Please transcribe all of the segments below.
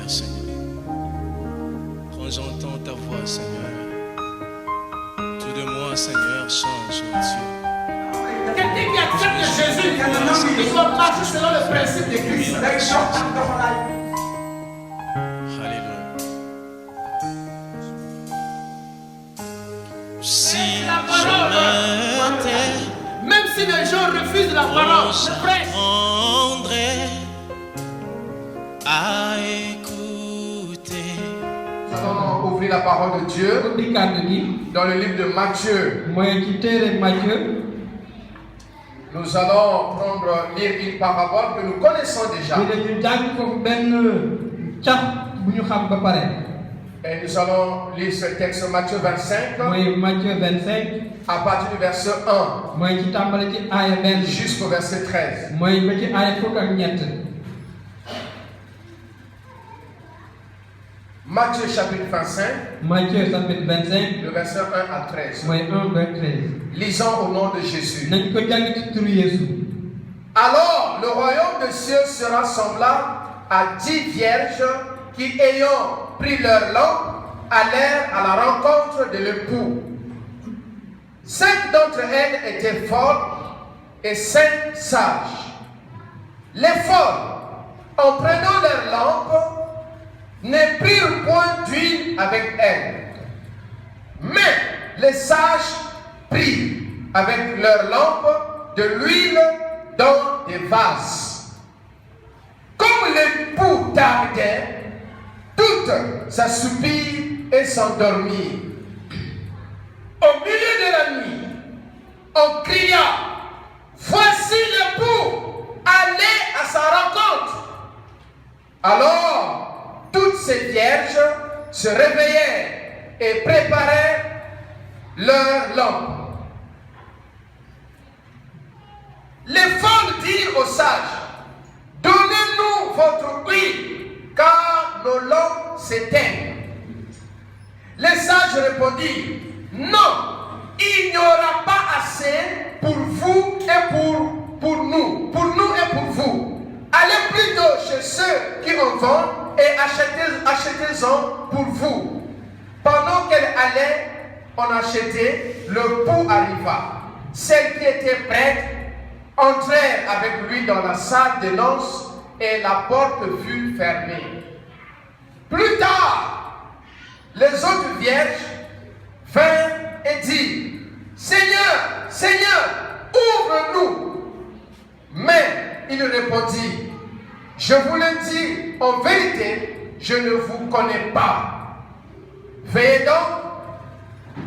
prière, Seigneur. Quand j'entends ta voix, Seigneur, tout de moi, Seigneur, change, mon Dieu. Quelqu'un qui accepte Jésus, il doit marcher selon le principe de Christ. Alléluia. Si La parole, même si les gens refusent la parole, je prêche. À écouter. Nous allons ouvrir la parole de Dieu dans le livre de Matthieu. Nous allons lire une parabole que nous connaissons déjà. Et nous allons lire ce texte Matthieu 25. À partir du verset 1 jusqu'au verset 13. Matthieu chapitre 25, le verset 1 à 13. Lisons au nom de Jésus. Alors, le royaume des cieux sera semblable à 10 vierges qui, ayant pris leur lampe, allèrent à la rencontre de l'époux. 5 d'entre elles étaient folles et 5 sages. Les folles, en prenant leur lampe, ne prirent point d'huile avec elles. Mais les sages prirent avec leur lampe de l'huile dans des vases. Comme l'époux tardait, toutes s'assoupirent et s'endormirent. Au milieu de la nuit, on cria: voici l'époux, allez à sa rencontre. Alors, toutes ces vierges se réveillèrent et préparèrent leurs lampes. Les folles dirent aux sages: donnez-nous votre huile, car nos lampes s'éteignent. Les sages répondirent: non, il n'y aura pas assez pour vous et pour nous et pour vous. Allez plutôt chez ceux qui en vendent et achetez-en pour vous. Pendant qu'elle allait en acheter, le pou arriva. Celles qui étaient prêtes entrèrent avec lui dans la salle de noces et la porte fut fermée. Plus tard, les autres vierges vinrent et dirent: Seigneur, Seigneur, ouvre-nous. Mais il répondit: je vous le dis, en vérité, je ne vous connais pas. Veillez donc,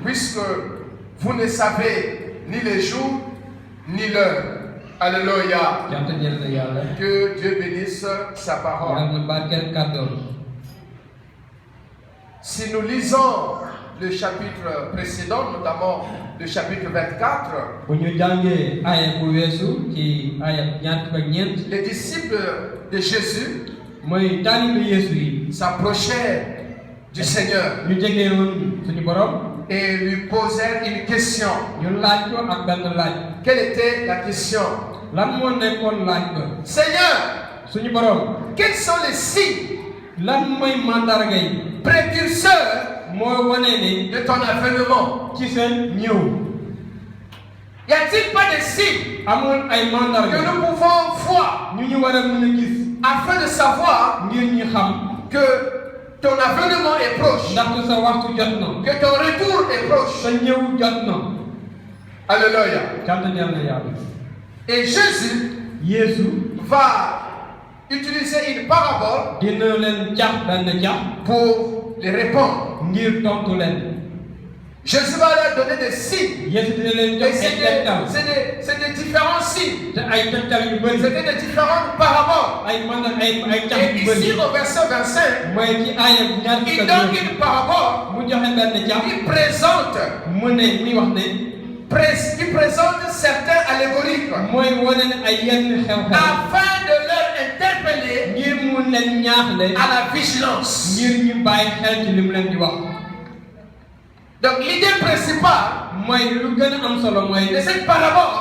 puisque vous ne savez ni le jour, ni l'heure. Alléluia. Que Dieu bénisse sa parole. Si nous lisons le chapitre précédent, notamment le chapitre 24, les disciples de Jésus s'approchaient du Seigneur et lui posèrent une question. Quelle était la question? Seigneur, quels sont les signes précurseurs de ton avènement? Y a-t-il pas de signes que nous pouvons voir afin de savoir que ton avènement est proche, que ton retour est proche? Alléluia. Et Jésus va utiliser une parabole pour les répondre. Jésus va leur donner des signes. Et c'est des différents signes. C'était des différentes paraboles. Et ici au verset 25, il donne une parabole qui présente certains allégoriques afin de leur interpeller à la vigilance. Donc l'idée principale de cette parabole,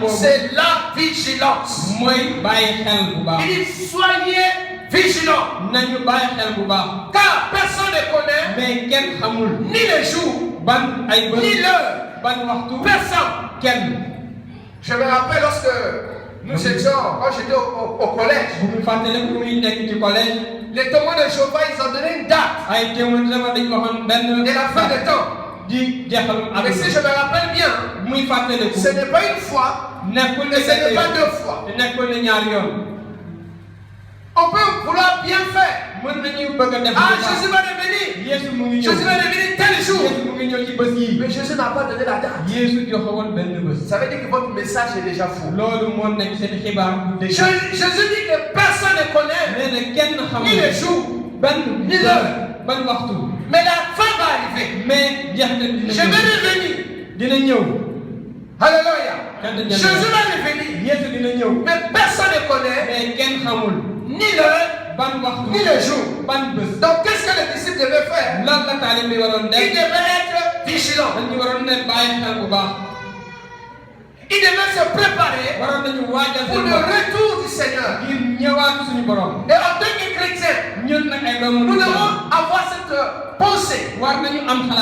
c'est la vigilance. Il dit: soyez vigilants. Car personne ne connaît ni les jours, ni l'heure. Personne. Je me rappelle lorsque nous étions, quand j'étais au collège, les témoins de Jéhovah, ils ont donné une date de la fin des temps. Et si je me rappelle bien, ce n'est pas une fois, et ce n'est pas deux fois. On peut vouloir bien faire. Ah, Jésus va revenir. Jésus va revenir tel jour. Mais Jésus n'a pas donné la date. Ça veut dire que votre message est déjà faux. Jésus dit que personne ne connaît ni le jour, ni l'heure. Mais la fin va arriver. Je vais revenir. Alléluia. Jésus va revenir. Mais personne ne connaît ni l'heure, ni le jour. Donc qu'est-ce que les disciples devaient faire? Ils devaient être vigilants. Ils devaient se préparer pour le retour du Seigneur. Et en tant que chrétiens, nous devons avoir cette pensée,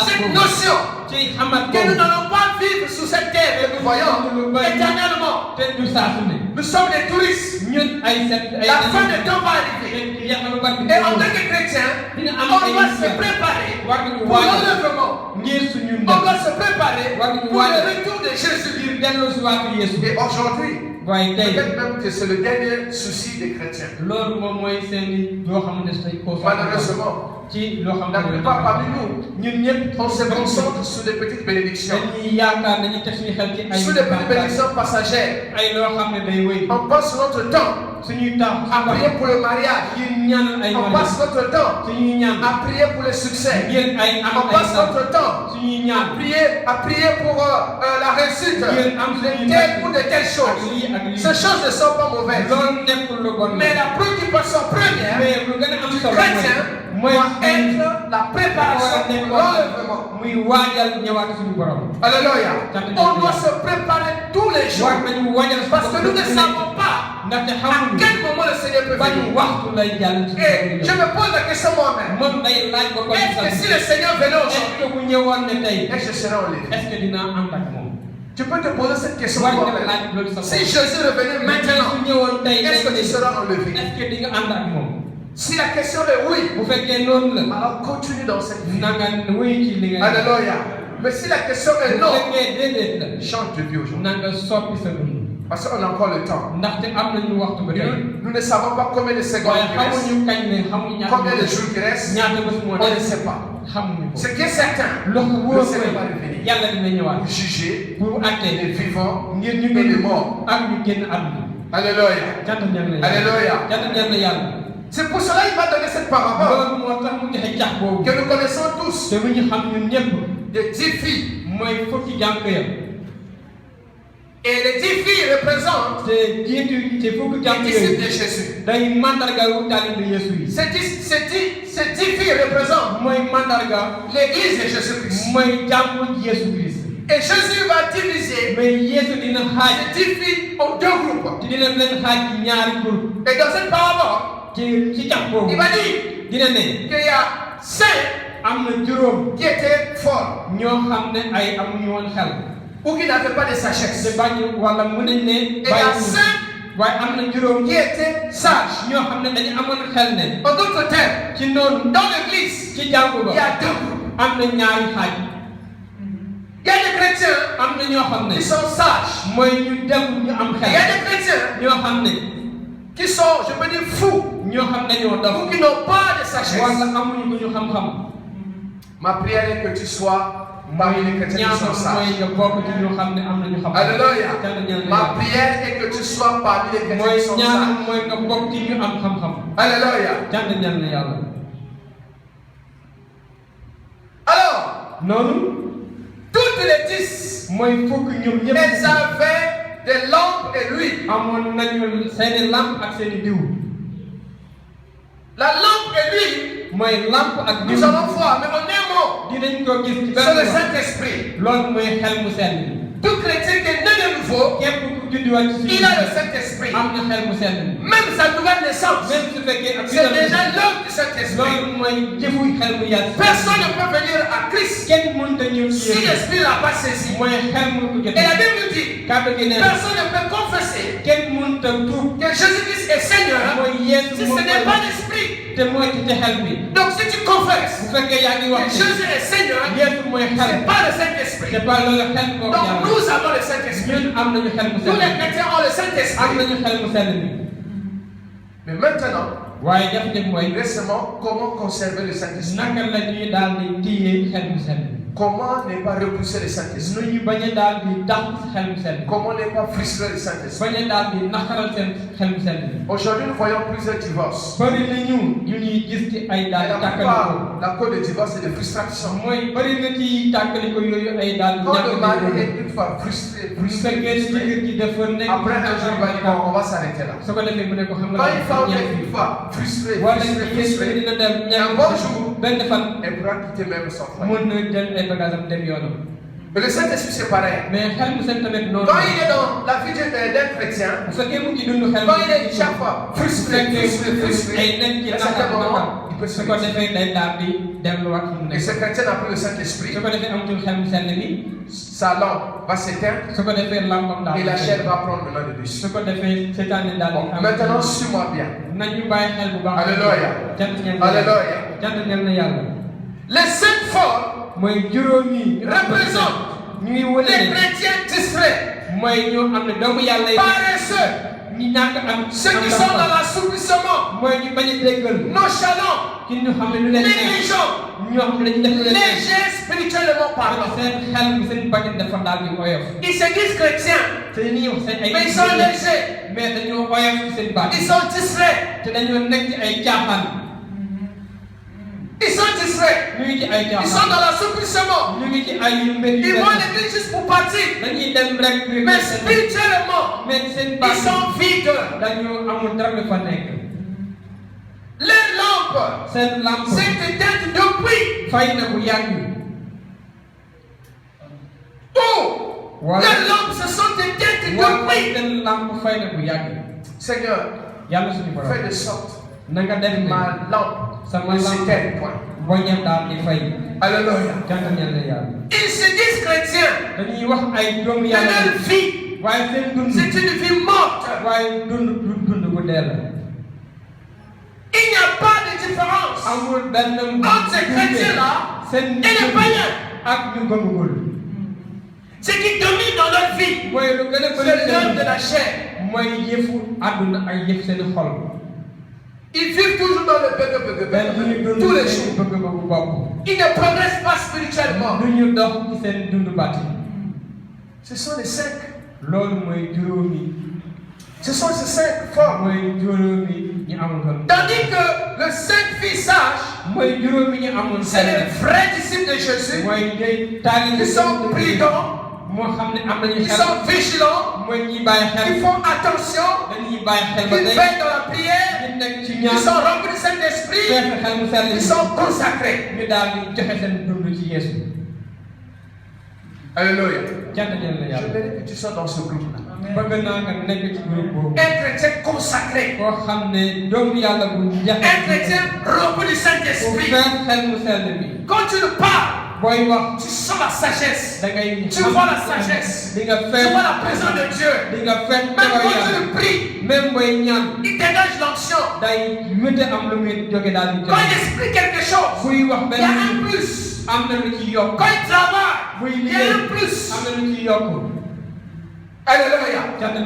cette notion que nous n'allons pas vivre sous cette terre que nous voyons éternellement. Nous sommes des touristes. La fin des temps va arriver. Et en tant que chrétiens, on doit se préparer pour l'enlèvement. On doit se préparer pour le retour de Jésus. Et aujourd'hui, peut-être même que c'est le dernier souci des chrétiens. Malheureusement, la plupart parmi nous, on se concentre sur des petites bénédictions, sur des petites bénédictions passagères. On passe notre temps à prier pour le mariage. On passe notre temps à prier pour le succès. On passe notre temps à prier pour la réussite de telle ou de telle chose. Ces choses ne sont pas mauvaises. Mais la préoccupation première du chrétien doit être la préparation pour l'enlèvement. Alléluia. On doit se préparer tous les jours parce que nous ne savons pas à quel moment le Seigneur peut venir. Et je me pose la question moi-même. Est-ce que si le Seigneur venait aujourd'hui, est-ce que je serais enlevé? Tu peux te poser cette question toi-même. Si Jésus revenait maintenant, est-ce que tu seras enlevé? Si la question est oui, alors continue dans cette vie. Alléluia. Mais si la question est non, change de vie aujourd'hui. Parce qu'on a encore le temps. Nous ne savons pas combien de secondes il reste, combien de jours il reste, on ne sait pas. Ce qui est certain, le Seigneur va revenir pour juger les vivants et les morts. Alléluia. Alléluia. C'est pour cela qu'il va donner cette parabole que nous connaissons tous. Des 10 filles. Et les 10 filles représentent les disciples de Jésus. Ces 10 filles représentent l'Église de Jésus-Christ. Et Jésus va diviser les 10 filles en deux groupes. Et dans cette parabole, il va dire qu'il y a 5 qui étaient forts ou qui n'avaient pas de sagesse. Et il y a 5 qui étaient sages. En d'autres termes, dans l'église, il y a 2 groupes. Il y a des chrétiens qui sont sages. Il y a des chrétiens qui sont, je peux dire, fous, ou qui n'ont pas de sagesse. Ma prière est que tu sois parmi les chrétiens qui sont sages. Alléluia. Ma prière est que tu sois parmi les chrétiens qui sont sages. Alléluia. Alors, toutes les 10, elles avaient des lampes et l'huile. La lampe et l'huile, nous allons voir, mais en un mot, c'est le Saint-Esprit. Tout chrétien qui est né de nouveau, il a le Saint-Esprit. Même sa nouvelle naissance, c'est déjà l'œuvre du Saint-Esprit. Personne ne peut venir à Christ si l'Esprit ne l'a pas saisi. Et la Bible dit, personne ne peut confesser que Jésus-Christ est Seigneur si ce n'est pas l'Esprit. Donc si tu confesses que Jésus est Seigneur, c'est pas le Saint-Esprit. Donc nous avons le Saint-Esprit. Tous les chrétiens ont le Saint-Esprit. Mais maintenant, récemment, comment conserver le Saint-Esprit? Comment ne pas repousser le Saint-Esprit? Comment ne pas frustrer le Saint-Esprit? Aujourd'hui, nous voyons plusieurs divorces. La cause de divorce est de frustration. Quand le mari est une fois frustré, après un jour, il va dire on va s'arrêter là. Quand une femme est une fois frustrée, un bon jour, elle pourra quitter même son foyer. Mais le Saint-Esprit c'est pareil. Quand il est dans la vie d'un chrétien, quand il est chaque fois frustré, à certains moments, il peut se frustrer. Et ce chrétien n'a plus le Saint-Esprit. Sa lampe va s'éteindre et la chair va prendre le dessus. Bon, maintenant, suis-moi bien. Alléluia. Alléluia. Les 5 formes représentent les chrétiens discrets, paresseux, ceux qui sont dans l'assouplissement, nonchalants, négligents, légers spirituellement parlant. Ils se disent chrétiens, mais ils sont légers, ils sont discrets. Ils sont discrets. Ils sont dans l'assouplissement. Ils vont à l'église juste pour partir. Mais spirituellement, ils sont vides. Les lampes s'est éteinte depuis. Oh, les lampes se sont éteintes depuis. Seigneur, fais de sorte que ma lampe ne s'éteigne point. Alléluia. Ils se disent chrétiens, mais leur vie, c'est une vie morte. Il n'y a pas de différence entre ces chrétiens-là et les païens. Ce qui domine dans leur vie, c'est l'œuvre de la chair. Ils vivent toujours dans le bug, tous les jours. Ils ne progressent pas spirituellement. Ce sont les 5. Ce sont ces 5 formes. Tandis que le 5 fils sages, c'est les vrais disciples de Jésus. Ils sont prudents. Ils sont vigilants, ils font attention, ils veillent dans la prière, ils sont remplis du Saint-Esprit, ils sont consacrés. Alléluia. J'aimerais que tu sois dans ce groupe-là. Un chrétien consacré, un chrétien rempli du Saint-Esprit. Quand tu le parles, tu sens la sagesse, tu vois la sagesse, tu vois la présence de Dieu. Même quand tu le pries, il dégage l'onction. Quand il explique quelque chose, il y a un plus. Quand il travaille, il y a un plus. Alléluia.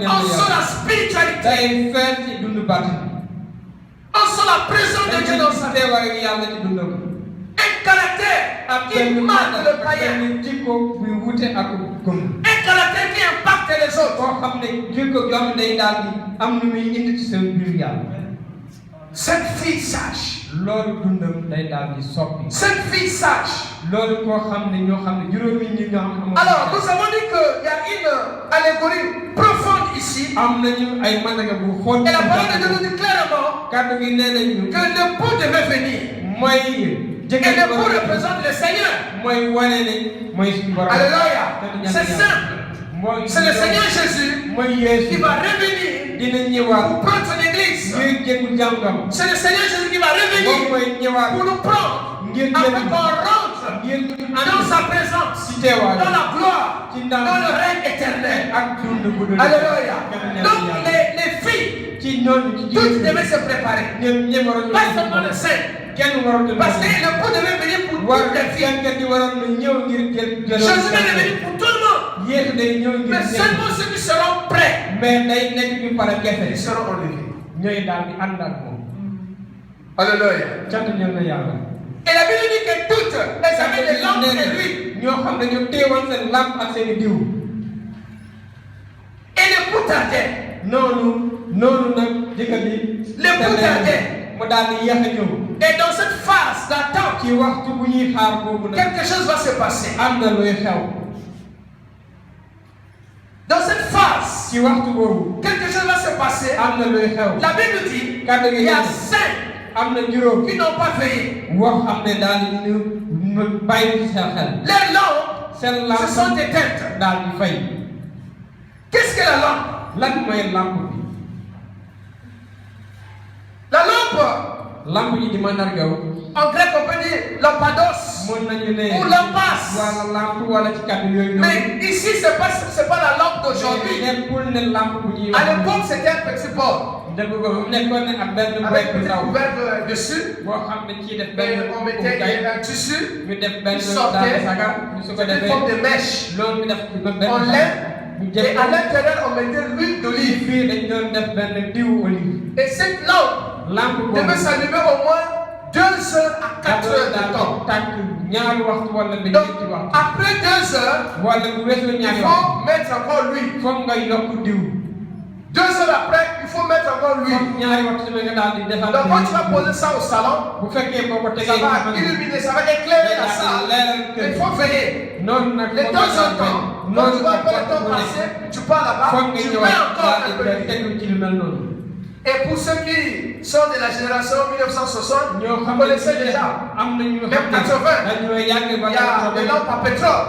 On sent la spiritualité. On sent la présence de Dieu dans sa vie. Un caractère qui marque le païen. Un caractère qui impacte les autres. Cette fille sache. Cette fille sache. Alors nous avons dit qu'il y a une allégorie profonde ici. Et la parole de Dieu nous dit clairement que l'époux devait venir. Et l'époux représente le Seigneur. Alléluia. C'est simple. C'est le Seigneur Jésus qui va revenir pour prendre son église. C'est le Seigneur Jésus qui va revenir pour nous prendre afin qu'on rentre dans sa présence, dans la gloire, dans le règne éternel. Alléluia. Donc les filles, toutes devaient se préparer. Pas seulement les saints. Parce que le pot devait venir pour toutes les filles. Jésus est venu pour tout le monde. Mais seulement ceux qui seront prêts, ils seront enlevés. Alléluia. Et la Bible dit que toutes, elles avaient des lampes et l'huile. Et le pouls tardait. Le pouls tardait. Et dans cette phase d'attente, quelque chose va se passer. Dans cette phase, quelque chose va se passer. La Bible dit qu'il y a 5 qui n'ont pas veillé. Leurs lampes se sont éteintes. Qu'est-ce que la lampe? La lampe, en grec on peut dire lampados ou lampas. Mais ici c'est pas la lampe d'aujourd'hui. À l'époque c'était un petit bord avec une couvercle dessus. On mettait un tissu, il sortait, c'était une forme de mèche. On lève. Et à l'intérieur, on mettait l'huile d'olive. Et cette lampe devait s'allumer au moins 2 heures à 4 heures de temps. Donc, après 2 heures, il faut mettre encore l'huile. 2 heures après, il faut mettre encore l'huile. Donc, quand tu vas poser ça au salon, ça va illuminer, ça va éclairer la salle. Il faut veiller. Les 2 heures temps. Quand tu vas pas le temps passer, tu pars là-bas, tu mets encore un peu d'huile. Et pour ceux qui sont de la génération 1960, vous connaissez déjà, même 80, il y a des lampes à pétrole.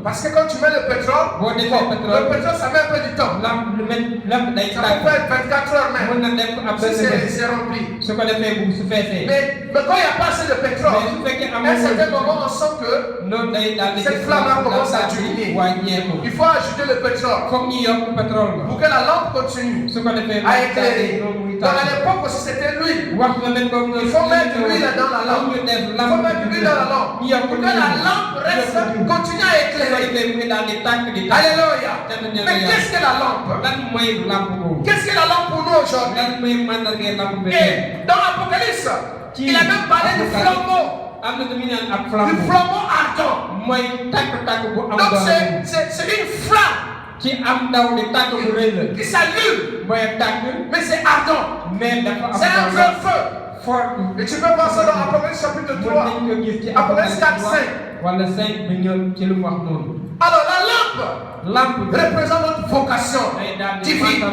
Parce que quand tu mets le pétrole, ça met un peu du temps. Ça peut être 24 heures même, si c'est rempli. Mais quand il n'y a pas assez de pétrole, à un certain moment, on sent que cette flamme commence à diminuer. Il faut ajouter le pétrole pour que la lampe continue à éclairer. Donc à l'époque aussi c'était l'huile. Il faut mettre l'huile dans la lampe. Il faut mettre l'huile dans la lampe. Pour que la lampe reste, continue à éclairer. Alléluia. Mais qu'est-ce que la lampe? Qu'est-ce que la lampe pour nous aujourd'hui? Et dans l'Apocalypse, il a même parlé du flambeau. Du flambeau ardent. Donc c'est une flamme qui s'allume, mais c'est ardent. C'est un vrai feu. Et tu peux voir ça dans Apocalypse chapitre 3, Apocalypse 4, 5. Alors la lampe représente notre vocation divine.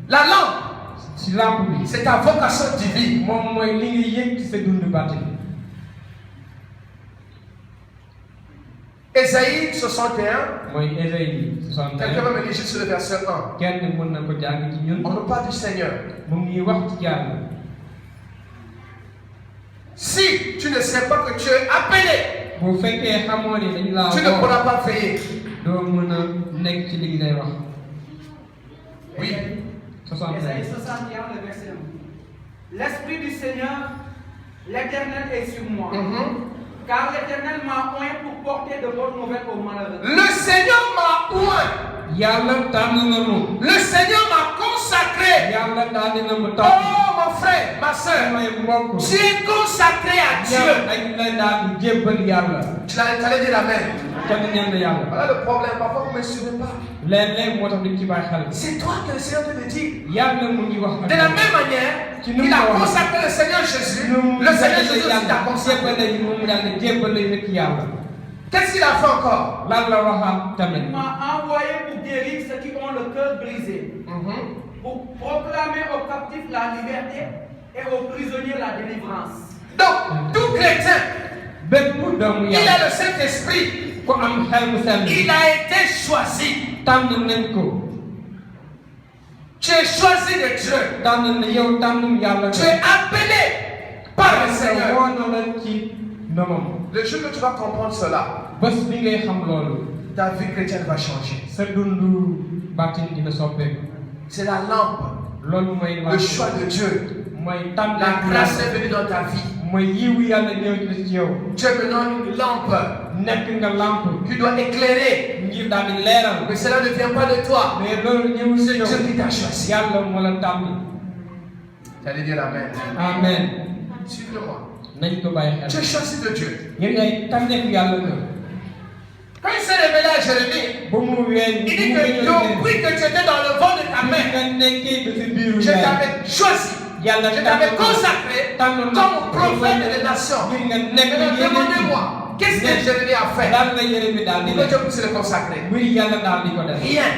La lampe, c'est ta vocation divine. Ésaïe 61. Quelqu'un va me lire sur le verset 1. On nous parle du Seigneur. Si tu ne sais pas que tu es appelé, tu ne pourras pas veiller. Oui. Ésaïe 61, le verset 1. L'Esprit du Seigneur, l'Éternel est sur moi. Car l'Éternel m'a oint pour porter de bonnes nouvelles aux malheureux. Le Seigneur m'a oint. Le Seigneur m'a consacré. Oh mon frère, ma soeur, tu es consacré à Dieu. Tu allais dire amen. Voilà le problème, parfois vous ne me suivez pas. C'est toi que le Seigneur te le dit. De la même manière, il a consacré le Seigneur Jésus. Le Seigneur Jésus t'a consacré. Qu'est-ce qu'il a fait encore? Il m'a envoyé pour guérir ceux qui ont le cœur brisé, pour proclamer aux captifs la liberté et aux prisonniers la délivrance. Donc, tout chrétien, il a le Saint-Esprit. Il a été choisi. Tu es choisi de Dieu. Tu es appelé par le Seigneur. Le jour que tu vas comprendre cela, ta vie chrétienne va changer. C'est la lampe, le choix de Dieu. La grâce est venue dans ta vie. Tu es maintenant une lampe qui doit éclairer. Mais cela ne vient pas de toi. C'est Dieu qui t'a choisi. Tu allais dire Amen. Amen. Suis-le-moi. Tu es choisi de Dieu. Quand il s'est révélé à Jérémie, il dit que depuis que tu étais dans le ventre de ta mère, je t'avais choisi. Je t'avais consacré comme prophète des nations. Demandez-moi, qu'est-ce que Jérémie a fait pour que Dieu puisse le consacrer? Rien.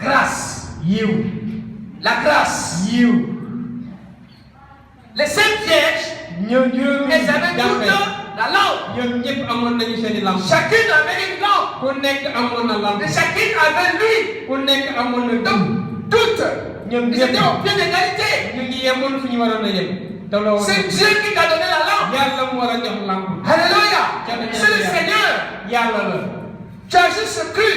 Grâce. La grâce. Les 5 vierges, elles avaient toutes la lampe. Chacune avait une lampe. Et chacune avait l'huile. Donc, toutes. Ils étaient au pied d'égalité. C'est Dieu qui t'a donné la lampe. Alléluia. C'est le Seigneur. Tu as juste cru.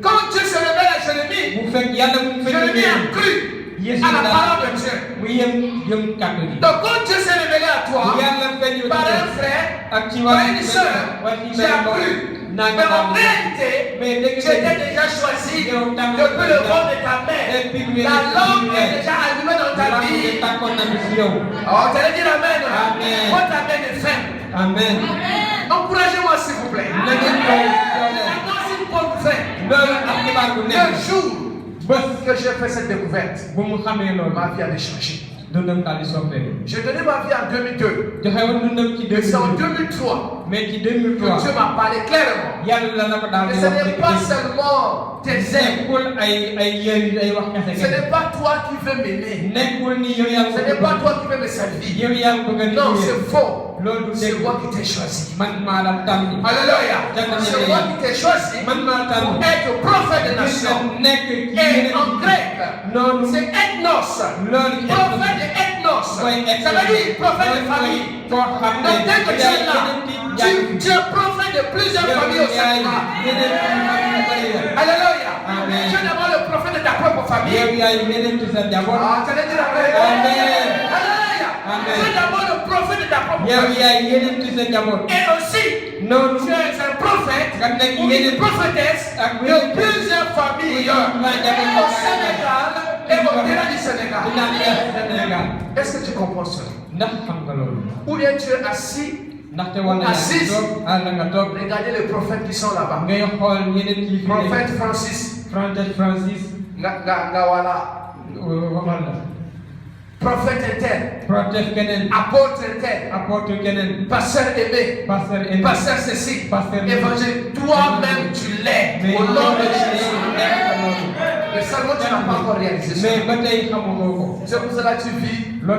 Quand Dieu se révèle à Jérémie, Jérémie a cru à la parole de Dieu. Donc quand Dieu s'est révélé à toi, par un frère, par une soeur, tu as cru. Mais en réalité, tu étais déjà choisi depuis le ventre de ta mère. La lampe est déjà allumée dans ta vie. Oh, tu allais dire Amen. Quand ta mère est ferme. Amen. Encouragez-moi s'il vous plaît. Attention pour vous faire. Le jour que j'ai fait cette découverte, ma vie avait changé. J'ai donné ma vie en 2002. Mais c'est en 2003 que Dieu m'a parlé clairement. Et ce n'est pas seulement tes ailes. Ce n'est pas toi qui veux m'aimer. Ce n'est pas toi qui veux me servir. Non, c'est faux. C'est moi qui t'ai choisi. Alléluia. C'est moi qui t'ai choisi pour être prophète des nations. Et en grec, c'est ethnos. Prophète de ethnos. Ça veut dire prophète de famille. Donc dès que tu es là, tu es prophète de plusieurs familles au Sénégal. Alléluia. Tu es d'abord le prophète de ta propre famille. Tu allais dire Amen. Tu es d'abord le prophète de ta propre famille. Et aussi, tu es un prophète ou une prophétesse de plusieurs familles au Sénégal et au-delà du Sénégal. Est-ce que tu comprends cela? Ou bien tu es assis, assise, regardez les prophètes qui sont là-bas. Prophète Francis, Ngawala, prophète tel, apôtre tel, pasteur Aimé, pasteur Cécile, évangélique, toi-même tu l'es, au nom de Jésus. Mais seulement tu n'as pas encore réalisé ça. C'est pour cela que tu vis dans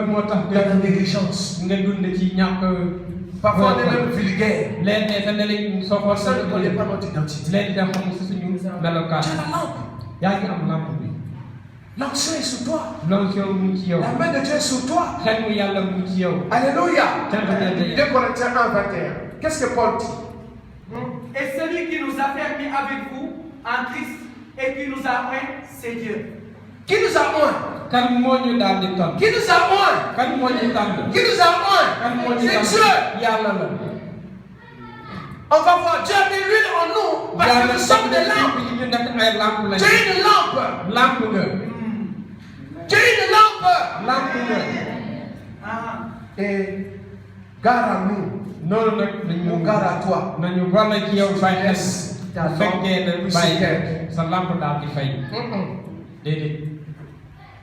la négligence. Parfois on est même vulgaire. Personne ne connaît pas notre identité. Tu as la lampe. L'onction est sur toi. La main de Dieu est sur toi. Alléluia. 2 Corinthiens 1:21. Qu'est-ce que Paul dit? Et celui qui nous a fait mis avec vous en Christ et qui nous a oint, c'est Dieu. Qui nous a oint? Qui nous a oint? Qui nous a oint? C'est Dieu. On va voir, Dieu a mis l'huile en nous parce que nous sommes des lampes. Tu es une lampe. Tu es une lampe. Et gare à nous. Ou gare à toi.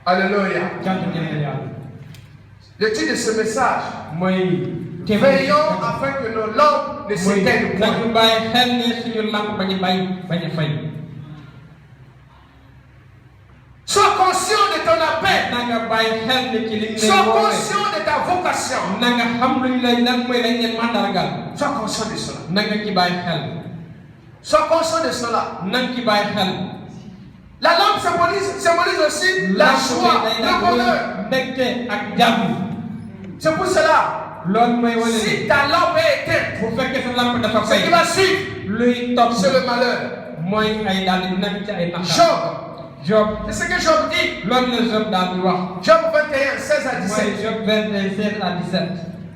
Alléluia. L'étude de ce message. Veillons afin que nos lampes ne s'éteignent point. Sois conscient de ton appel. Sois conscient de ta ta vocation. Sois conscient de cela. Sois conscient de cela. La lampe symbolise aussi la joie, le bonheur. C'est pour cela. Si ta lampe est éteinte, ce qui va suivre, c'est le malheur. Job. C'est ce que Job dit. Job 21, 16 à 17.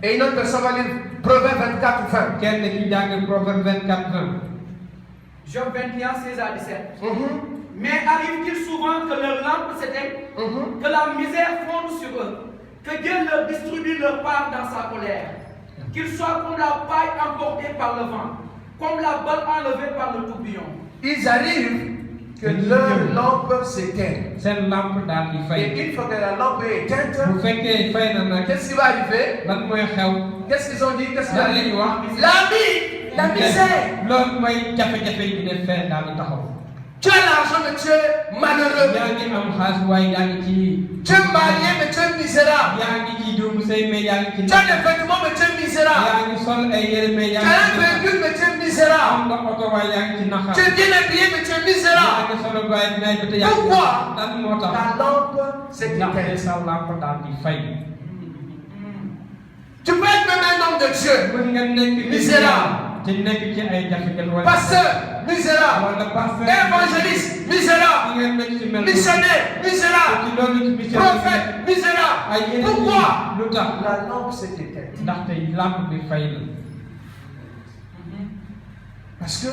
Et une autre personne va lire Proverbe 24 ou 20. Job 21, 16 à 17. Mais arrive-t-il souvent que leur lampe s'éteigne, que la misère fonde sur eux, que Dieu leur distribue leur part dans sa colère, qu'ils soient comme la paille emportée par le vent, comme la balle enlevée par le tourbillon. Ils arrivent que leur lampe s'éteigne. Et une fois que la lampe est éteinte, qu'est-ce qui va arriver? Qu'est-ce qu'ils ont dit? Qu'est-ce qui va arriver? La misère. Tu as l'argent, mais tu es malheureux. Tu es marié, mais tu es misérable. Tu as des vêtements, mais tu es misérable. Tu as un véhicule, mais tu es misérable. Tu es bien habillé, mais tu es misérable. Pourquoi? Ta lampe s'est éteinte. Tu peux être même un homme de Dieu, misérable. Pasteur, misérable. Évangéliste, misérable. Missionnaire, misérable. Prophète, misérable. Pourquoi? La lampe s'est éteinte. Parce que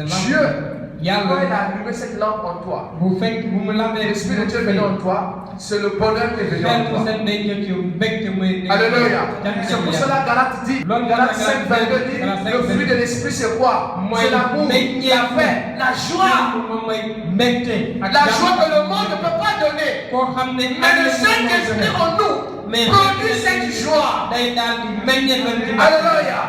Dieu, quand il a allumé cette lampe en toi, l'Esprit de Dieu venu en toi, c'est le bonheur qui est venu en toi. Alléluia. C'est pour cela Galate dit, Galate 5, 22 dit, le fruit de l'Esprit c'est quoi? C'est l'amour, la paix, la joie. La joie que le monde ne peut pas donner. Mais le Saint-Esprit en nous produit cette joie. Alléluia.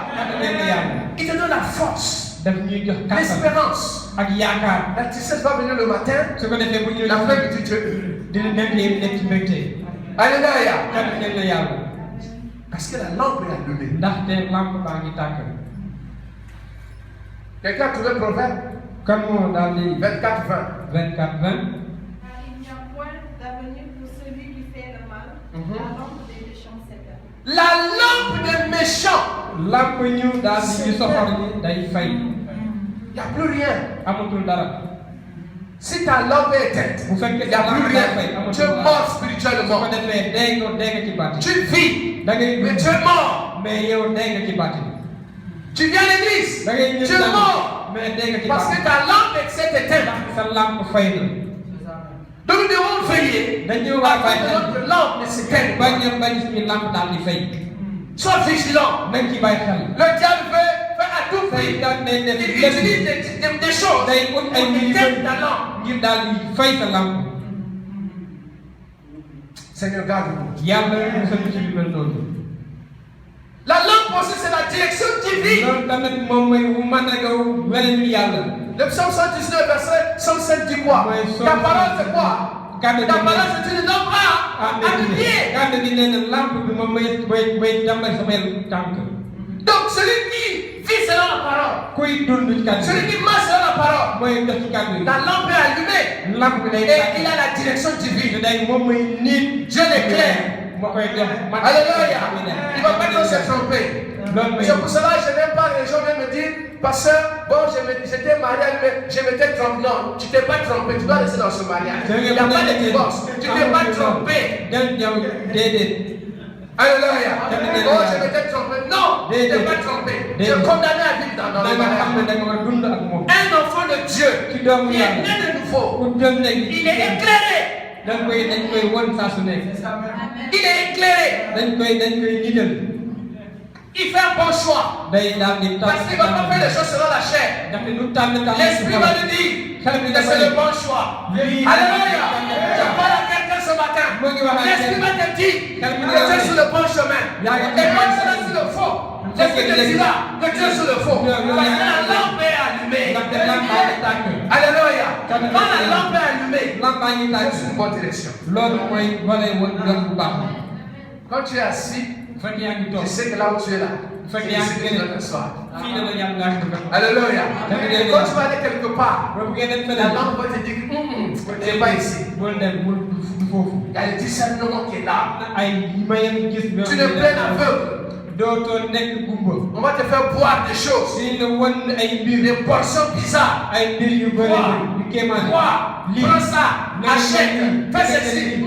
Il te donne la force. L'espérance. La tristesse va venir le matin, la fête du Dieu. Alléluia. Parce que la lampe est allumée. Quelqu'un a trouvé le proverbe 24, 20. Il n'y a point d'avenir pour celui qui fait le mal. La lampe des méchants s'éteint. La lampe des méchants. Il n'y a plus rien. Si ta lampe est éteinte, il n'y a plus rien. Tu es mort spirituellement. Tu vis, mais tu es mort. Tu viens à l'église, tu es mort. Parce que ta lampe s'est éteinte. Donc nous devons veiller afin que notre lampe ne s'éteigne pas. Sois vigilant. Le diable veut faire à tout prix. Il utilise des choses pour éteindre ta lampe. Seigneur, garde-nous. La lampe aussi, c'est la direction divine. Le psaume 119, verset 107 dit quoi? Ta parole c'est quoi? Ta parole c'est une lampe à lumière. Donc celui qui vit selon la parole, celui qui marche selon la parole, la lampe est allumée et il a la direction divine. Dieu l'éclaire. Alléluia. Il ne va pas nous se tromper. C'est pour cela que je n'aime pas les gens viennent me dire, pasteur, bon, j'étais marié, mais je m'étais trompé. Non, tu ne t'es pas trompé, tu dois rester dans ce mariage. Il n'y a pas de divorce. Tu ne t'es pas trompé. Alléluia. Oh, je m'étais trompé. Non, tu ne t'es pas trompé. Tu es condamné à vivre dans le mariage. Un enfant de Dieu qui est né de nouveau, il est éclairé. Il est éclairé. Il fait un bon choix. Parce qu'il ne va pas faire les choses selon la chair. L'Esprit va lui dire que c'est le bon choix. Alléluia. Je parle à quelqu'un ce matin. L'Esprit va te dire que tu es sur le bon chemin. Et moi, je serai sur le faux. L'Esprit te dira que tu es sur le faux. Parce que la lampe est allumée. Alléluia. Quand la lampe est allumée, c'est une bonne direction. Quand tu es assis, bu fekkee yaa ngi toog tu sais que là où tu es là, bu c'est fekkee yaa ici ngi que tu gën dois t'asseoir. fii la la yàlla ngaa ko def. Alléluia. Et quand tu vas aller quelque part, boo buggee dem la feneen langue va te dire tu n'es pas ici. bul dem bul du foofu. Il y a le discernement qui est là. ay mayam gis Tu n'es plein aveugle. dootoo nekk gumba. On va te faire boire des choses, si la won ay mbir des portions bizarres. ay mbir yu bëri yu kéemaan. Bois, prends ça, achète, fais ceci.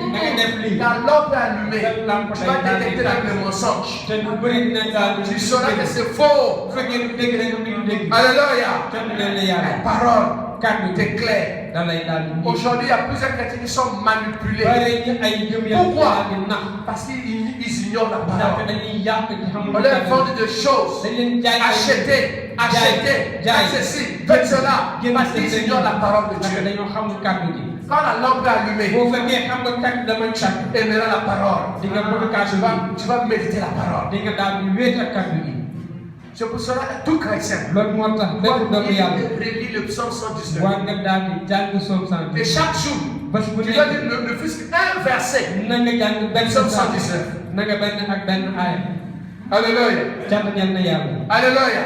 La lampe est allumée. Tu vas détecter avec le mensonge. te lu bëri dina daal Tu sauras que c'est faux. bu fekkee lu dégg rek lu dégg. Alléluia. kenn leen la yàlla. La parole kàddu est claire. da lay daal di. Aujourd'hui, il y a plusieurs chrétiens qui sont manipulés. bëri ñu ay jëm yàlla Pourquoi? di nax. Parce qu'ils ignorent la ndax parole. dañuy yàq ci xamul. On leur vend des choses. dañ leen jaay Achetez, achetez, faites ceci, faites cela. Parce qu'ils ignorent la parole de parce que Dieu. dañoo xamul kàddu gi. Quand la lampe est allumée, boo fekkee xam nga kàddu dama tàkk. tu aimeras la parole. di nga bëgg kàddu gi. Tu vas méditer la parole. di nga daal di wéet ak kàddu gi. C'est pour cela que tout chrétien loolu moo tax bépp doomu yàlla. relit le psaume 119. war nga daal di jàng Somme 119. Et chaque jour, bés bu tu dois nekk lire ne fût-ce qu'un verset. na nga jàng benn Somme saar. 119. na nga benn ak benn aaya. Alléluia. cant ñeel na yàlla. Alléluia.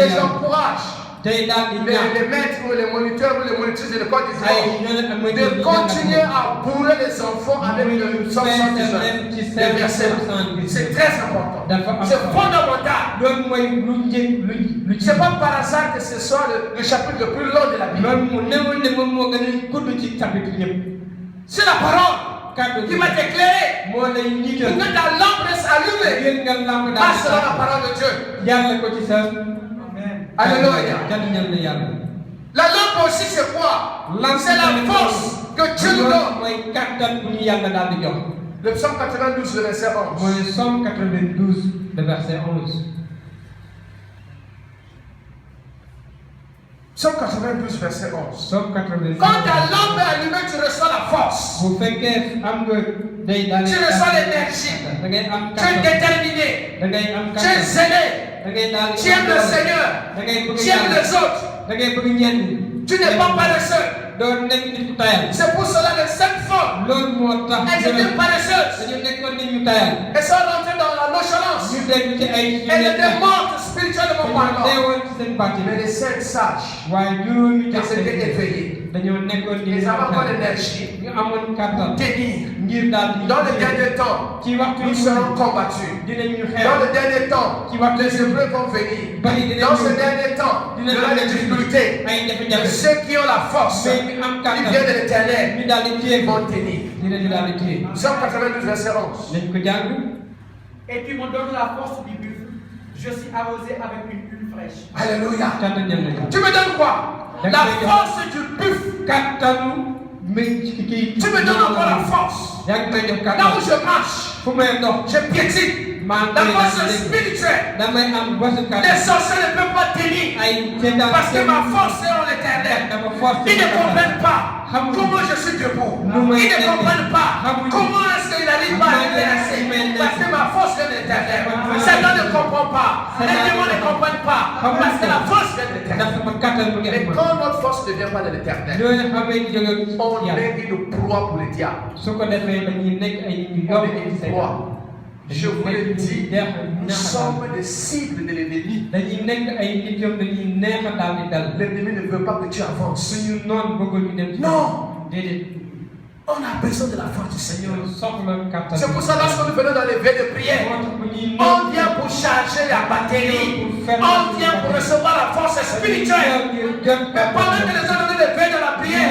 Et j'encourage tey daal di ñaan. les maîtres ou les moniteurs ou les monitrices de l'école ay ñoo leen am de continuer à bourrer les enfants avec le psaume 119. Les versets. C'est très important. C'est fondamental. loolu mooy lu njëkk lu C'est pas par hasard que ce soit le chapitre le plus long de la Bible. loolu mu newul ne moom moo gën a gudd ci chapitre yëpp. C'est la parole kàddu qui va t'éclairer. moo lay Pour niital. que ta lampe reste allumée. ngeen nga lamp daal Passe selon la parole de Dieu. yàlla ko ci sa. Alléluia. jant ñeel na yàlla. La lampe aussi, c'est quoi? C'est la force que Dieu nous donne. mooy kàttan bu ñu yàlla daal di jox. Le psaume 92, le verset 11. mooy Somme 92 le verset 11. Psaume 92, verset 11. Somme 92. Quand ta lampe est allumée, tu reçois la force. bu fekkee am nga day daal Tu reçois l'énergie. da ngay am Tu es kàttan. déterminé. da ngay am Tu es kàttan. zélé. da ngay daal di Tu aimes le Seigneur. da ngay bëgg Tu aimes les autres. da ngay bëgg ñenn. Tu n'es pas paresseux. doo nekk nit ku tayal. C'est pour cela que cette femme, loolu moo tax. elles étaient paresseuses. dañu nekkoon nit ñu tayal. Elles sont rentrées dans la nonchalance. ñu dégg ci ay. Elles étaient mortes spirituellement parlant. teewoon ci seen bàtt Mais les saintes sages, waaye juróomi elles étaient éveillées. dañoo nekkoon di. Elles avaient encore l'énergie ñu amoon kàttan. tenir. ngir daal di. Dans le dernier temps, ci waxtu nous serons combattus. dinañu xeex. Dans le dernier temps, ci waxtu les épreuves vont venir. bari dinañu. Dans ce dernier temps, il y aura des difficultés. ay Mais jafe-jafe. ceux qui ont la force, mais ñu am qui kàttan. viennent de l'éternel, ñu daal di téye. vont tenir. dinañu daal di téye. Psaume 92, verset 11. nañ ko jàng. Et tu me donnes la force du buffle. Je suis arrosé avec une huile fraîche. Alléluia. kàttan ñeel na yàlla. Tu me donnes quoi? La force du buffle. kàttanu kii. Tu me donnes encore la force. yaa ngi may jox Là kàttan. où je marche, fu may dox. je piétine. maa La ngi force koy spirituelle. damay am wasu Les kàttan. sorciers ne peuvent pas tenir. ay seetaan. Parce que ma force est en l'éternel. dama force. Ils ne comprennent pas comment je suis debout. Ils ne comprennent pas comment est-ce qu'il n'arrive pas à m'intéresser. Parce que ma force est de l'éternel. Satan ne comprend pas. Les démons ne comprennent pas. Parce que la force est de l'éternel. ndax sama kàttan bu Mais ngeen quand notre force ne vient pas de l'éternel, ñooñu xamee ñu jóge on yàlla. est une proie pour le diable. su ko defee dañuy nekk ay nit ñu On yomb est ci une seen. proie. Je vous le dis, nous sommes des cibles de l'ennemi. dañuy nekk ay nit yoo dañuy neex a daal di dal. L'ennemi ne veut pas que tu avances. suñu noon bëggul ñu dem ci. Non, déedéet. on a besoin de la force du Seigneur. dañoo soxla kàttan. C'est pour ça que lorsque nous venons dans les veilles de prière, on vient pour charger la batterie. On vient pour recevoir la force spirituelle. Mais pendant que les autres les veillent dans la prière,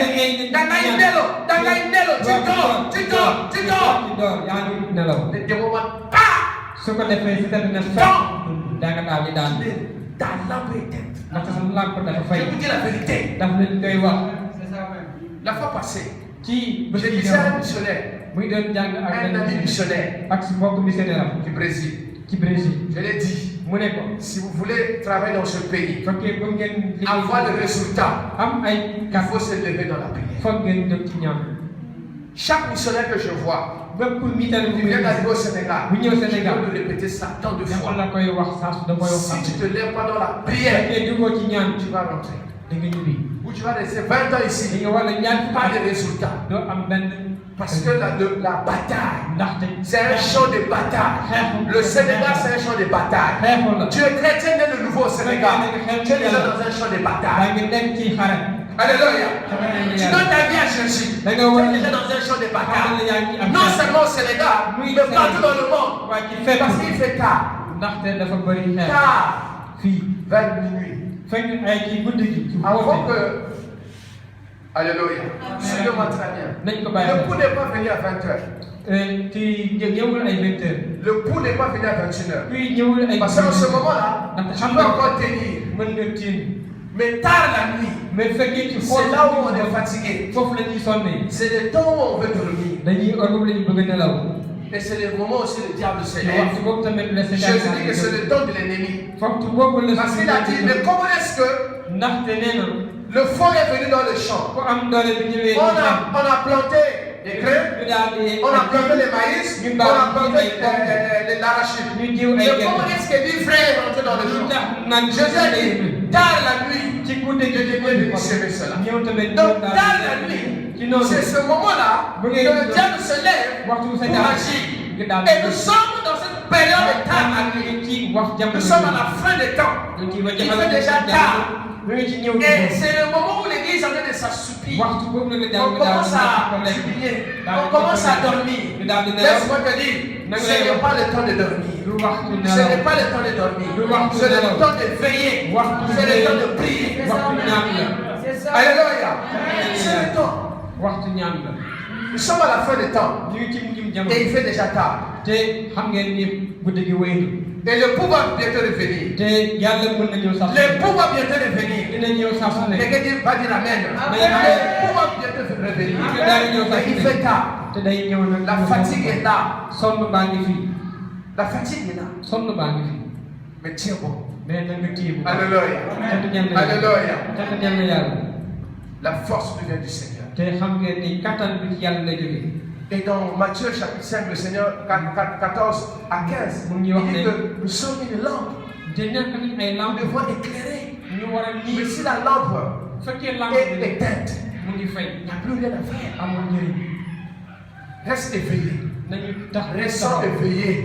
tu dors. yaa ngi nelaw. Les démons vont su ko defee si tamit na fekk. da nga daal di daal. ta lampe est éteinte. ndax sa lampe dafa fay. Je vous dis la vérité. daf leen koy wax. C'est ça même. La fois passée, ci je disais à un missionnaire, muy doon jàng ak un ami missionnaire ak si mbokk missionnaire am du Brésil. ci Brésil. Je l'ai dit, mu ne ko. si vous voulez travailler dans ce pays, fekkee bëgg ngeen avoir le résultat, am ay il faut se lever dans la prière. foog ngeen jóg ci ñaan. Chaque missionnaire que je vois, bépp missionnaire bu il vient d'arriver au Sénégal. bu ñëw Sénégal. Je peux répéter ça tant de dafa fois. la koy wax saa su da koy wax saa Si su. tu te lèves pas dans la prière, fekkee dugoo ci ñaan tu vas rentrer. da nga ñibbi. Ou tu vas rester 20 ans da ici, nga wala ñaan pas de résultat. doo am benn Parce que la bataille, c'est un champ de bataille. Le Sénégal, c'est un champ de bataille. Tu es chrétien né de nouveau au Sénégal. Tu es déjà dans un champ de bataille. Alléluia. Tu donnes ta vie à Jésus. Tu es déjà dans un champ de bataille. Non seulement au Sénégal, mais partout dans le monde. Parce qu'il fait tard. Tard. Vers minuit. Avant que. Alléluia. Suivez-moi très bien. Le pouls n'est pas venu à 20h. Le pouls n'est pas venu à 21h. Parce qu'en ce moment-là, tu peux encore tenir. Mais tard la nuit, c'est là où on est fatigué. C'est le temps où on veut dormir. Et c'est le moment aussi le diable se lève. Je dis que c'est le temps de l'ennemi. Parce qu'il a dit, mais comment est-ce que le fond est venu dans le champ? On a planté des grains, on a planté les maïs, on a planté l'arachide. Mais comment est-ce que dit frère est rentré dans le champ? Jésus a dit, tard la nuit, je vais semer cela. Donc tard la nuit, c'est ce moment-là que le diable se lève pour agir. Et nous sommes dans cette période de tard la nuit. Nous sommes à la fin des temps. Il fait déjà tard. Et c'est le moment où l'église est en train de s'assoupir. On commence à jubiler. On commence à dormir. Laisse-moi te dire, ce n'est pas le temps de dormir. Ce n'est pas le temps de dormir. C'est le temps de veiller. C'est le temps de prier. Alléluia. C'est le temps. Nous sommes à la fin des temps. Et il fait déjà tard. Et le pouvoir bientôt revenir. Le pouvoir bientôt revenir. Quelqu'un va dire Amen. Le pouvoir bientôt revenir. Mais il fait tard. La fatigue est là. La fatigue est là. Mais tiens bon. Alléluia. Alléluia. La force vient du Seigneur. Et dans Matthieu chapitre 5, le Seigneur 14 à 15, il dit que nous sommes une lampe. Nous devons éclairer. Mais si la lampe est éteinte, il n'y a plus rien à faire. Reste éveillé. Restons éveillés.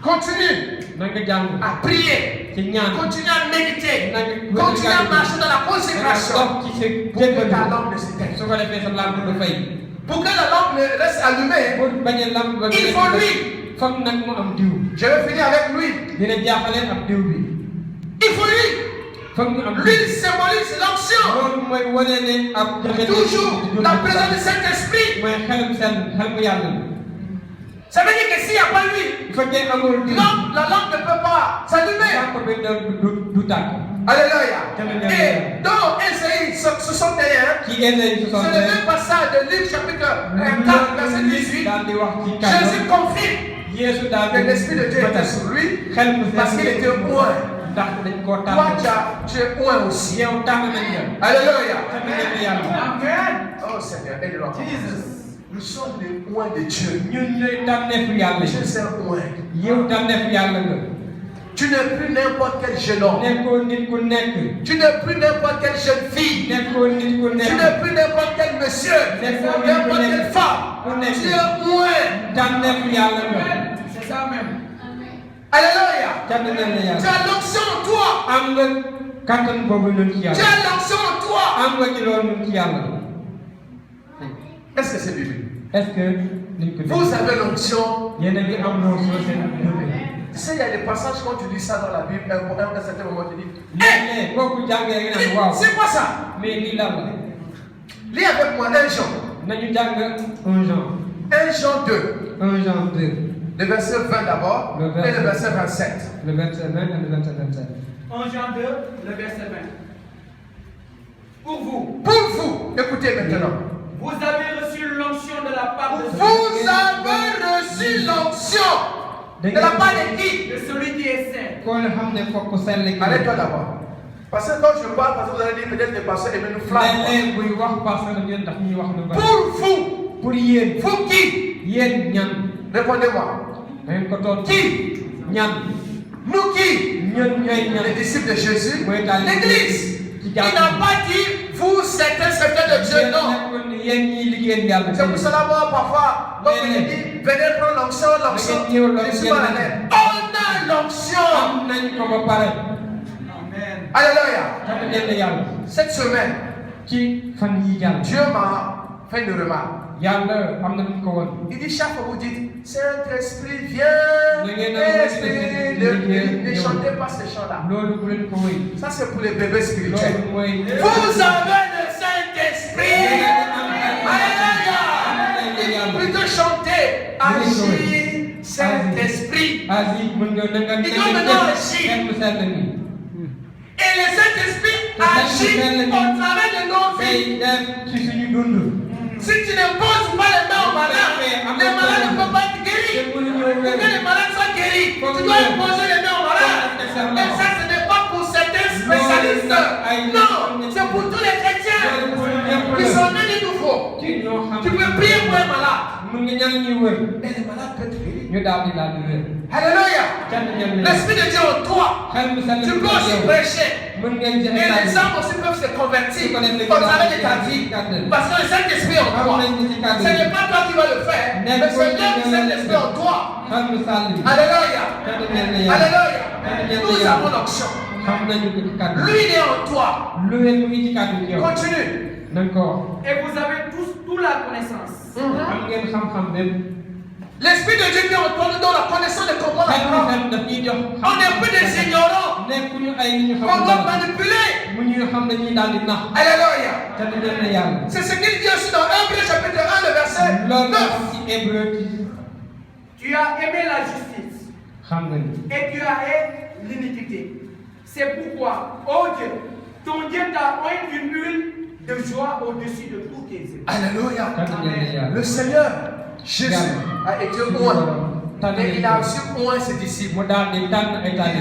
Continue à prier. Continue à méditer. Continue à marcher dans la consécration. Pour que ta lampe ne s'éteigne. Pour que la lampe reste allumée, il faut l'huile. Je vais finir avec l'huile. Il faut l'huile. L'huile symbolise l'onction. Toujours la présence du Saint-Esprit. Ça veut dire que s'il n'y a pas l'huile, la lampe ne peut pas s'allumer. Alléluia. Et dans Ésaïe 61, c'est le même passage de Luc chapitre 4, verset 18. Jésus confirme que l'Esprit de Dieu était sur lui parce qu'il était oint. Toi, tu es oint aussi. Alléluia. Amen. Oh Seigneur, aide-nous. Nous sommes les oints de Dieu. Dieu c'est un oint. Tu n'es plus n'importe quel jeune homme. Tu n'es plus n'importe quelle jeune fille. Tu n'es plus n'importe quel monsieur. N'importe quelle femme. Tu es oint. C'est ça même. Alléluia. Tu as l'onction en toi. Tu as l'onction en toi. Est-ce que c'est biblique? Vous avez l'onction. Tu sais, il y a des passages quand tu lis ça dans la Bible, à un certain moment tu dis hey, c'est quoi ça? Lis avec moi 1 Jean 2. Le verset 20 d'abord et le verset 27. Le verset 20 et le verset 27. 1 Jean 2, le verset 20. Pour vous, écoutez maintenant. Vous avez reçu l'onction de la part de Dieu. Vous avez reçu l'onction de la part de qui? De celui qui est saint. Arrête-toi d'abord. Parce que quand je parle, parce que vous allez dire peut-être que le pasteur Aimé nous flamme. Pour vous. Vous qui? Répondez-moi. Qui? Nous qui? Les disciples de Jésus. L'Église. Il n'a pas dit vous, certains de Dieu, non. C'est pour cela, moi, parfois, quand on me dit, venez prendre l'onction, je suis mal à l'aise. On a l'onction. Alléluia. Cette semaine, Dieu m'a fait une remarque. Il dit chaque fois vous dites Saint-Esprit viens, ne chantez pas ces chants-là. Ça c'est pour les bébés spirituels. Vous avez le Saint-Esprit. Alléluia. Il faut plutôt chanter agis Saint-Esprit. Il doit maintenant agir. Et le Saint-Esprit agit au travers de nos vies. Si tu ne poses pas les mains aux malades, les malades ne peuvent pas être guéris. Pour que les malades soient guéris, tu dois imposer les mains aux malades. Et ça, ce n'est pas pour certains spécialistes. Non, c'est pour tous les chrétiens qui sont nés de nouveau. Tu peux prier pour un malade. Et les malades peuvent être guéris. Alléluia. L'Esprit de Dieu en toi. Tu peux aussi prêcher. Et les âmes aussi peuvent se convertir au travers de ta vie. Parce que le Saint-Esprit en toi, ce n'est pas toi qui vas le faire, mais c'est le Saint-Esprit en toi. Alléluia. Alléluia. Nous avons l'onction. Lui, il est en toi. Continue. Et vous avez tous toute la connaissance. L'Esprit de Dieu qui est en toi nous donne la connaissance de comprendre la parole. On n'est plus des ignorants. On doit manipuler. Alléluia. C'est ce qu'il dit aussi dans Hébreux chapitre 1, le verset 9. Tu as aimé la justice et tu as aimé l'iniquité. C'est pourquoi, oh Dieu, ton Dieu t'a oint d'une huile de joie au-dessus de tous tes ennemis. Alléluia. Le Seigneur Jésus a été oint. Mais il a aussi oint ses disciples. Il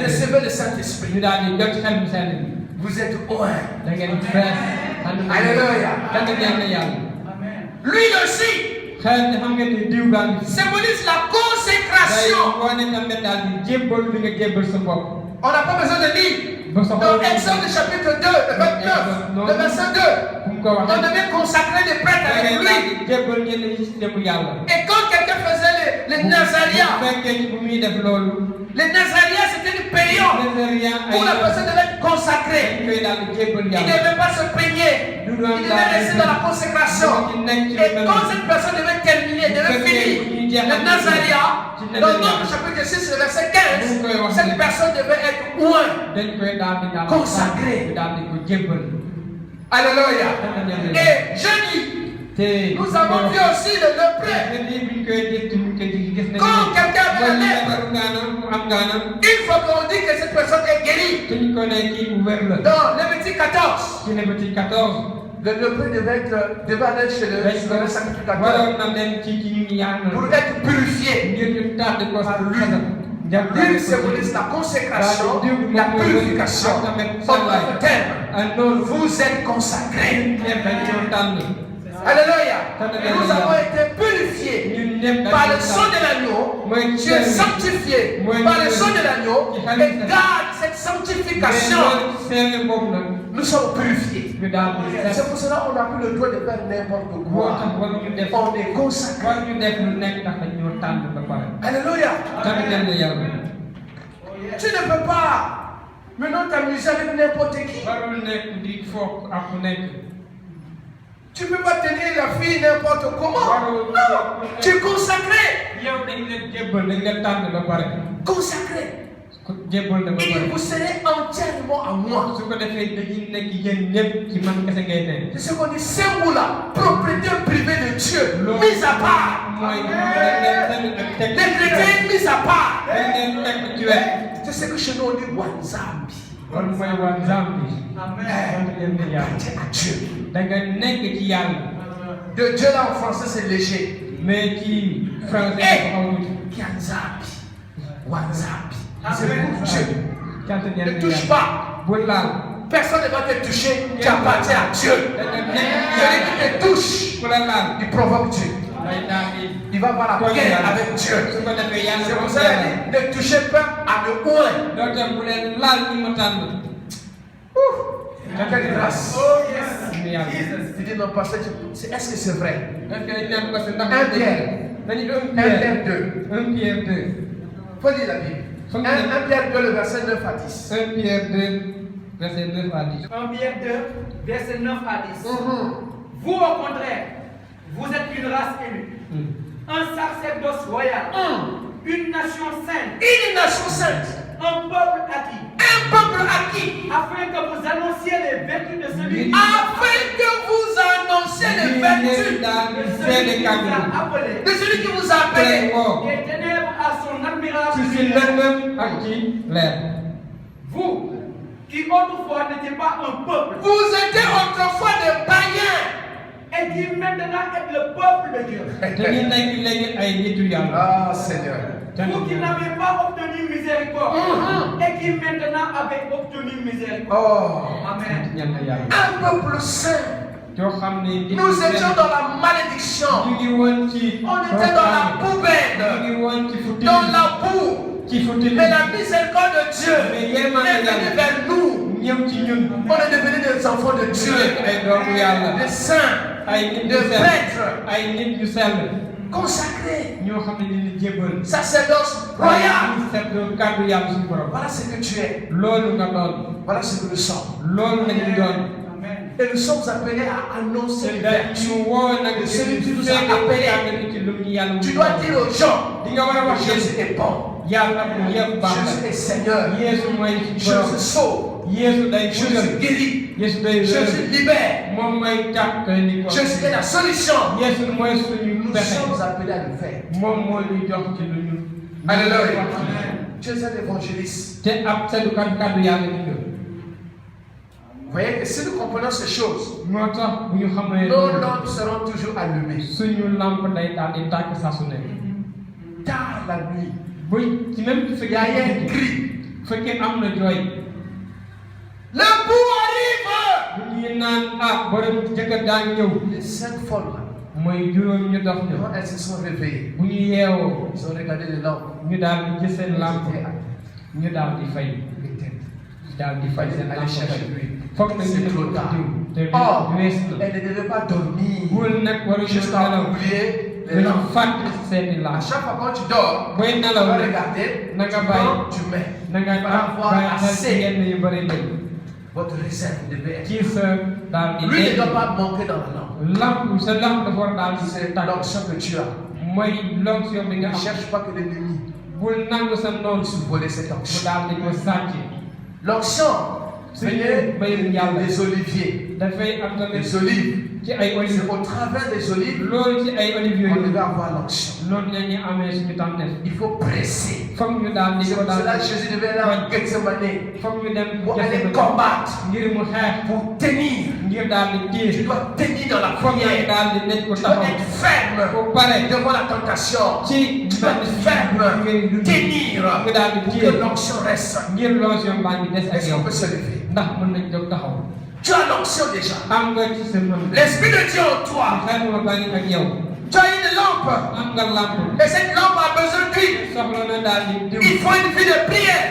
recevait le Saint-Esprit. Vous êtes oint. Alléluia. Lui aussi symbolise la consécration. On n'a pas besoin de lire. Dans Exode chapitre 2, le 29, le verset 2, on devait consacrer des prêtres avec lui. Et quand quelqu'un faisait les Nazarias, les Nazarias c'était une période où la personne devait être consacrée. Il ne devait pas se peigner. Il devait rester dans la consécration. Et quand cette personne devait terminer, devait finir le Nazaria, dans notre chapitre 6, le verset 15, cette personne devait être oint, consacrée. Alléluia. Et jeudi, nous avons vu aussi le lepreux. Quand quelqu'un veut la lèpre, il faut qu'on dise que cette personne est guérie. Dans Lévitique 14, le lepreux devait aller chez le sacrificateur pour être purifié par l'huile. L'huile symbolise la consécration, la purification. En d'autres termes, vous êtes consacrés. Alléluia. Nous avons été purifiés par le sang de l'agneau. Tu es sanctifié par le sang de l'agneau. Et garde cette sanctification. Nous sommes purifiés. C'est pour cela qu'on n'a plus le droit de faire n'importe quoi. On est consacré. Alléluia. Tu ne peux pas maintenant t'amuser avec n'importe qui. Tu ne peux pas tenir la fille n'importe comment. Non, tu es consacré. Consacré. Et vous serez entièrement à moi. C'est ce qu'on dit, singular, propriété privée de Dieu, mise à part. Les chrétiens mis à part. C'est ce que chez nous on dit Wanzambi. De Dieu là en français c'est léger. Mais qui français Wanzambi. Wanzambi. C'est pour Dieu. Ne touche pas. Personne ne va te toucher. Tu appartiens à Dieu. Celui qui te touche, il provoque Dieu. Il va avoir la guerre avec Dieu. C'est pour ça qu'il dit ne touchez pas à le oint. Quelle grâce. Oh yes. Tu dis non, pasteur, est-ce que c'est vrai? Un 1 Pierre 2. 1 Pierre 2. Faut lire la Bible. 1 Pierre 2, le verset 9 à 10. 1 Pierre 2, verset 9 à 10. 1 Pierre 2, verset 9 à 10. Vous, au contraire, vous êtes une race élue, un sacerdoce royal, une nation sainte, un peuple acquis, afin que vous annonciez les vertus de celui qui vous a appelé, De celui qui vous a appelé. des ténèbres à son admirable lumière. Vous, qui autrefois n'étiez pas un peuple, Vous étiez autrefois des païens. et qui maintenant êtes le peuple de Dieu. Ah, Seigneur. Vous qui n'avez pas obtenu miséricorde, et qui maintenant avez obtenu miséricorde. Oh, Amen. un peuple saint. Nous étions dans la malédiction. On était dans la poubelle, dans la boue. Mais la miséricorde de Dieu est venue vers nous. On est devenus des enfants de Dieu, des saints, des prêtres, consacrés, sacerdoce royal. Voilà ce que tu es. Voilà ce que nous sommes. Et nous sommes appelés à annoncer les vertus de celui qui nous a appelés. Tu dois dire aux gens, Jésus est bon. Jésus est Seigneur. Jésus sauve. Jésus guérit. Jésus libère. Jésus est la solution. Nous sommes appelés à le faire. Alléluia. Tu es un évangéliste. Vous voyez que si nous comprenons ces choses, nos lampes seront toujours allumées. Tard la nuit, il y a un cri. Le bout arrive. Les 5 folles là, quand elles se sont réveillées, ils ont regardé les lampes. Aller chercher lui. C'est trop tard. Or, elle ne devait pas dormir jusqu'à oublier les lampes. À chaque fois quand tu dors, tu vas regarder, tu prends, tu mets. Tu vas avoir assez. Votre réserve devait être. Lui ne doit pas manquer dans la lampe. C'est l'onction que tu as. Ne cherche pas que l'ennemi puisse voler cette onction. L'onction, c'est des oliviers, des olives. C'est au travers des olives qu'on devait avoir l'onction. Il faut presser. C'est pour cela que Jésus devait aller en Gethsemane pour aller combattre, pour tenir. Tu dois tenir dans la prière. Tu dois être ferme devant la tentation. Tu dois être ferme, tenir pour que l'onction reste. Est-ce qu'on peut se lever? Tu as l'onction déjà. L'Esprit de Dieu en toi. Tu as une lampe. Et cette lampe a besoin d'huile. Il faut une vie de prière.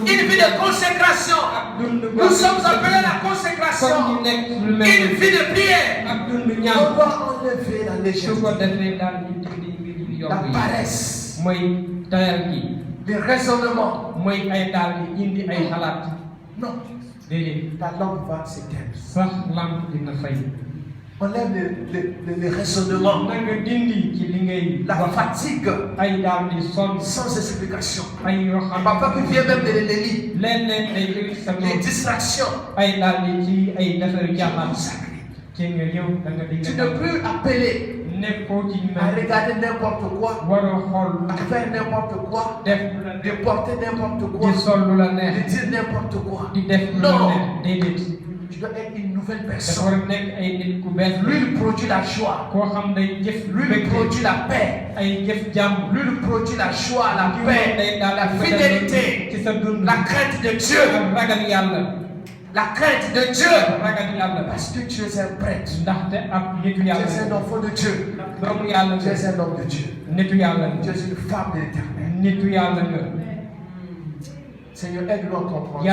Une vie de consécration. Nous sommes appelés à la consécration. Une vie de prière. On doit enlever la légèreté, la paresse, les raisonnements. Non. Ta lampe va s'éteindre. Enlève les raisonnements, la fatigue, sans explication. Parfois, il vient même de l'ennemi. Les distractions. Tu ne peux plus appeler à regarder n'importe quoi, à faire n'importe quoi, de porter n'importe quoi, de dire n'importe quoi. Non, tu dois être une nouvelle personne. Lui produit la joie, lui produit la paix, lui produit la joie, la paix, la fidélité, la crainte de Dieu. La crainte de Dieu. Parce que tu es un prêtre. Tu es un enfant de Dieu. Tu es un homme de Dieu. Tu es une femme de l'Éternel. Seigneur, aide-nous à comprendre.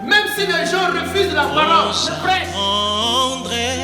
Même si les gens refusent la parole, le prêche.